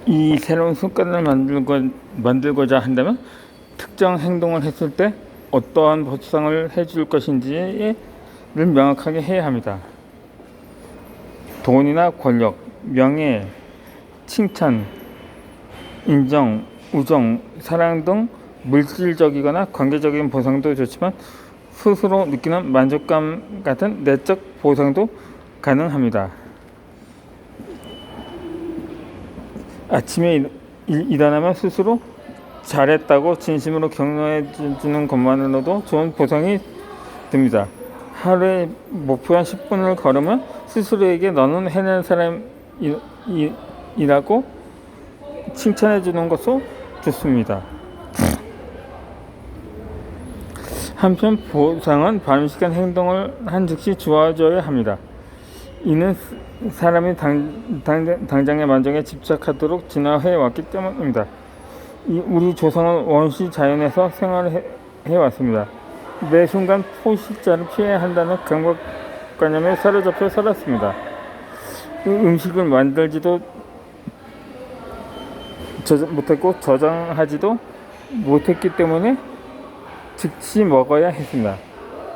이 새로운 습관을 만들고자 한다면 특정 행동을 했을 때 어떠한 보상을 해줄 것인지를 명확하게 해야 합니다. 돈이나 권력, 명예, 칭찬, 인정, 우정, 사랑 등 물질적이거나 관계적인 보상도 좋지만 스스로 느끼는 만족감 같은 내적 보상도 가능합니다. 아침에 일어나면 스스로 잘했다고 진심으로 격려해 주는 것만으로도 좋은 보상이 됩니다. 하루에 목표 한 10분을 걸으면 스스로에게 너는 해낸 사람이라고 칭찬해 주는 것도 좋습니다. 한편 보상은 바람직한 행동을 한 즉시 주어져야 합니다. 이는 사람이 당장의 만족에 집착하도록 진화해 왔기 때문입니다. 우리 조상은 원시 자연에서 생활을 해왔습니다. 매 순간 포식자를 피해야 한다는 강박관념에 사로잡혀 살았습니다. 음식을 만들지도 못했고 저장하지도 못했기 때문에 즉시 먹어야 했습니다.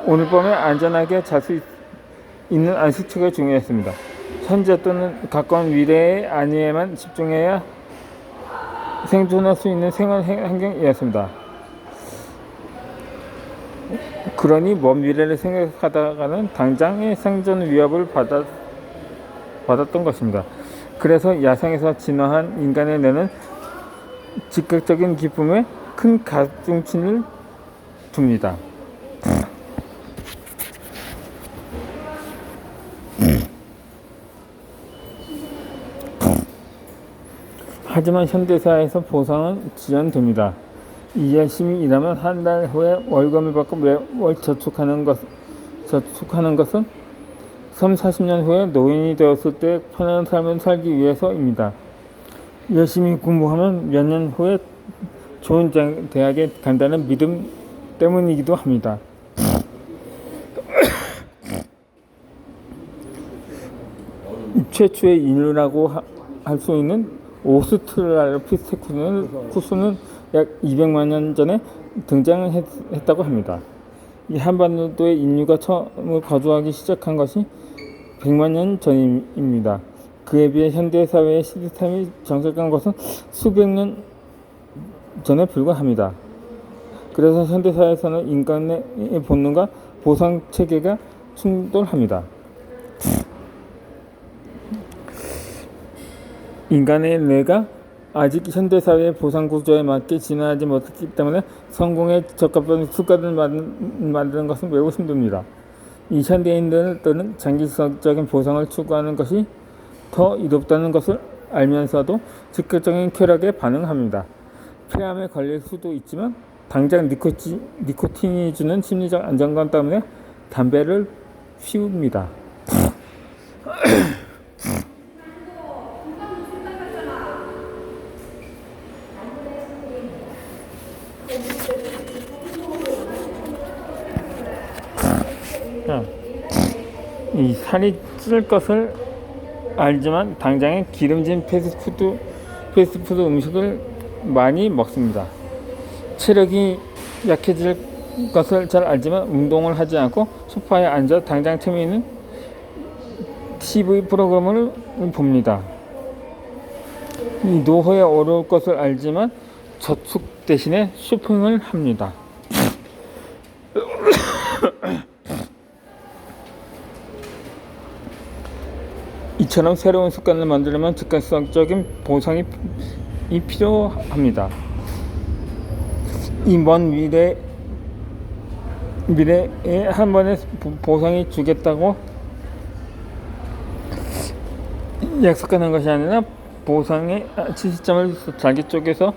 오늘 밤에 안전하게 잘 수 있는 안식처가 중요했습니다. 현재 또는 가까운 미래의 안위에만 집중해야 생존할 수 있는 생활 환경이었습니다. 그러니 먼 미래를 생각하다가는 당장의 생존 위협을 받았던 것입니다. 그래서 야생에서 진화한 인간의 뇌는 즉각적인 기쁨에 큰 가중치를 둡니다. 하지만 현대사회에서 보상은 지연됩니다. 열심히 일하면 한 달 후에 월급을 받고 매월 저축하는 것은 3, 40년 후에 노인이 되었을 때 편안한 삶을 살기 위해서입니다. 열심히 공부하면 몇 년 후에 좋은 대학에 간다는 믿음 때문이기도 합니다. 최초의 인류라고 할 수 있는 오스트랄로피테쿠스는 약 200만 년 전에 등장했다고 합니다. 이 한반도에 인류가 처음 거주하기 시작한 것이 100만 년 전입니다. 그에 비해 현대사회의 시스템이 정착한 것은 수백 년 전에 불과합니다. 그래서 현대사회에서는 인간의 본능과 보상체계가 충돌합니다. 인간의 뇌가 아직 현대사회의 보상구조에 맞게 진화하지 못했기 때문에 성공에 적합한 습관을 만드는 것은 매우 힘듭니다. 이 현대인들은 장기적인 보상을 추구하는 것이 더 이롭다는 것을 알면서도 즉각적인 쾌락에 반응합니다. 폐암에 걸릴 수도 있지만 당장 니코틴이 주는 심리적 안정감 때문에 담배를 피웁니다. 이 살이 찔 것을 알지만 당장에 기름진 패스트푸드 음식을 많이 먹습니다. 체력이 약해질 것을 잘 알지만 운동을 하지 않고 소파에 앉아 당장 재미있는 TV 프로그램을 봅니다. 이 노후에 어려울 것을 알지만 저축 대신에 쇼핑을 합니다. 이처럼 새로운 습관을 만들려면 즉각적인 보상이 필요합니다. 이 먼 미래에 한 번에 보상이 주겠다고 약속하는 것이 아니라 보상의 시점을 자기 쪽에서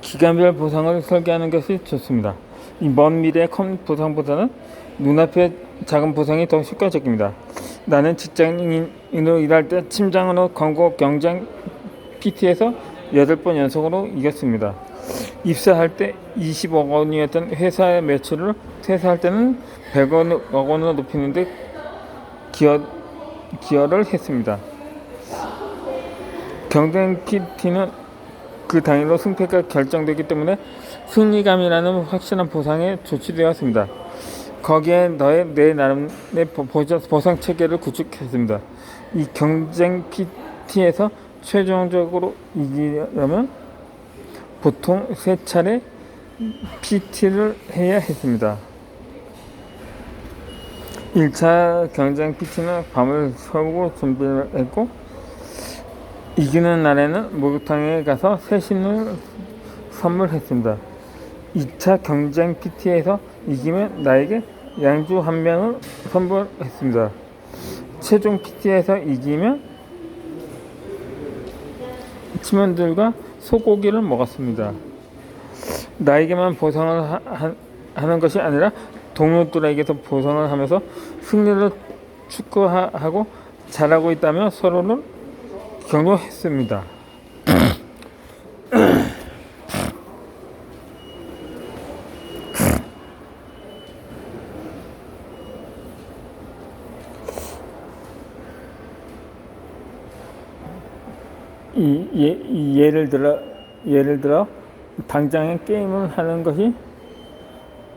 기간별 보상을 설계하는 것이 좋습니다. 이 먼 미래의 큰 보상보다는 눈앞의 작은 보상이 더 효과적입니다. 나는 직장인으로 일할 때 팀장으로 광고 경쟁 PT에서 8번 연속으로 이겼습니다. 입사할 때 20억 원이었던 회사의 매출을 퇴사할 때는 100억 원으로 높이는데 기여를 했습니다. 경쟁 PT는 그 당일로 승패가 결정되기 때문에 승리감이라는 확실한 보상에 조치되었습니다. 거기에 더해 내 나름의 보상 체계를 구축했습니다. 이 경쟁 PT에서 최종적으로 이기려면 보통 3차례 PT를 해야 했습니다. 1차 경쟁 PT는 밤을 새우고 준비를 했고, 이기는 날에는 목욕탕에 가서 새신을 선물했습니다. 2차 경쟁 PT에서 이기면 나에게 양주 한 병을 선물했습니다. 최종 PT에서 이기면 팀원들과 소고기를 먹었습니다. 나에게만 보상을 하는 것이 아니라 동료들에게도 보상을 하면서 승리를 축하하고 잘하고 있다며 서로를 격려했습니다. 예를 들어 당장에 게임을 하는 것이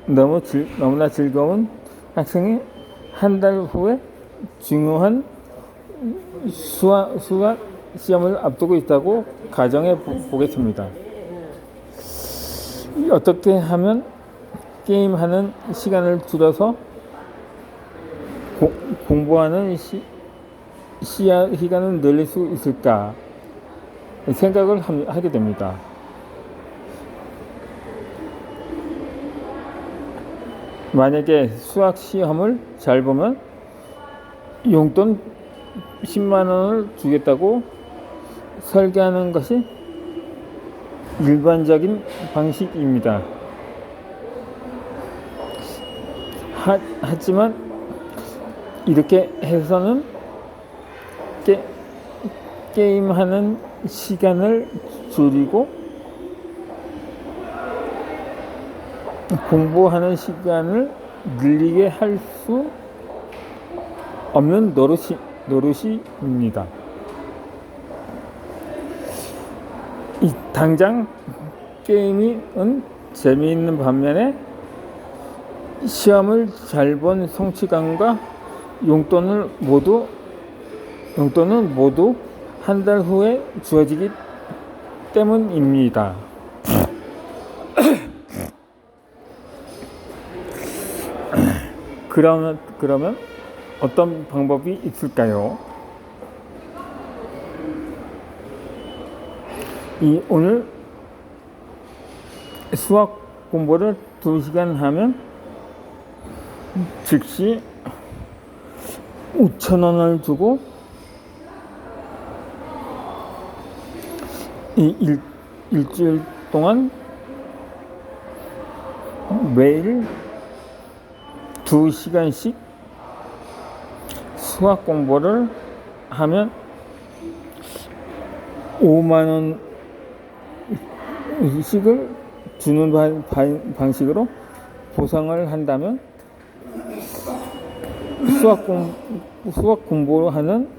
너무나 즐거운 학생이 한 달 후에 중요한 수학 시험을 앞두고 있다고 가정해 보겠습니다. 어떻게 하면 게임하는 시간을 줄여서 공부하는 시간을 늘릴 수 있을까 생각을 하게 됩니다. 만약에 수학 시험을 잘 보면 용돈 10만 원을 주겠다고 설계하는 것이 일반적인 방식입니다. 하지만 이렇게 해서는 게임하는 시간을 줄이고 공부하는 시간을 늘리게 할 수 없는 노릇입니다. 당장 게임은 재미있는 반면에 시험을 잘 본 성취감과 용돈은 모두 한 달 후에 주어지기 때문입니다. 그러면 어떤 방법이 있을까요? 오늘 수학 공부를 2시간 하면 즉시 5,000원을 주고 일주일 동안 매일 2시간씩 수학 공부를 하면 5만 원씩을 주는 방식으로 보상을 한다면 수학 공부를 하는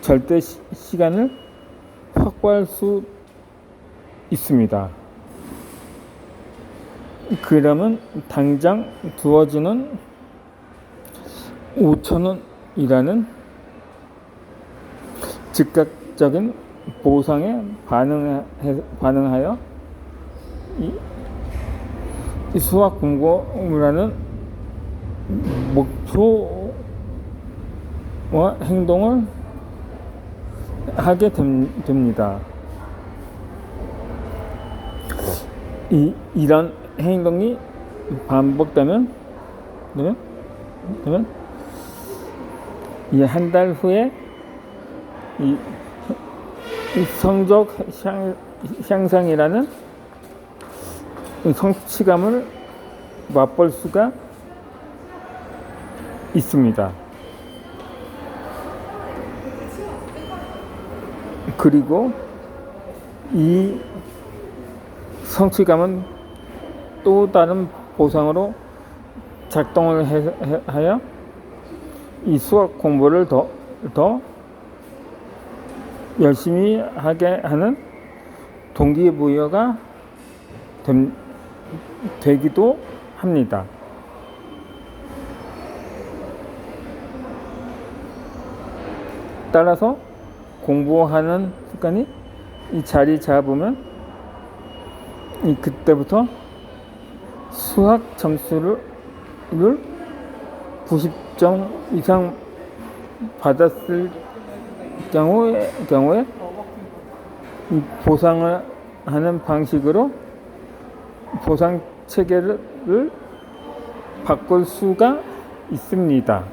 절대 시간을 확보할 수 있습니다. 그러면 당장 주어지는 5,000원이라는 즉각적인 보상에 반응하여 이 수학 공부라는 목표와 행동을 하게 됩니다. 이런 행동이 반복되면 이 한 달 후에 이 성적 향상이라는 성취감을 맛볼 수가 있습니다. 그리고 이 성취감은 또 다른 보상으로 작동을 하여 이 수학 공부를 더 열심히 하게 하는 동기부여가 되기도 합니다. 따라서 공부하는 습관이 이 자리 잡으면 그때부터 수학 점수를 90점 이상 받았을 경우에 보상을 하는 방식으로 보상 체계를 바꿀 수가 있습니다.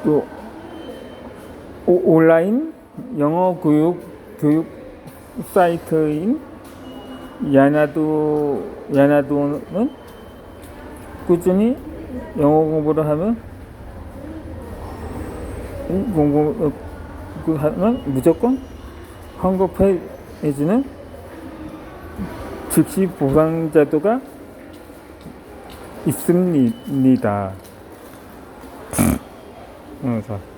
또 온라인 영어 교육 사이트인 야나도는 꾸준히 영어 공부를 하면 무조건 환급해주는 즉시 보상 제도가 있습니다. 자.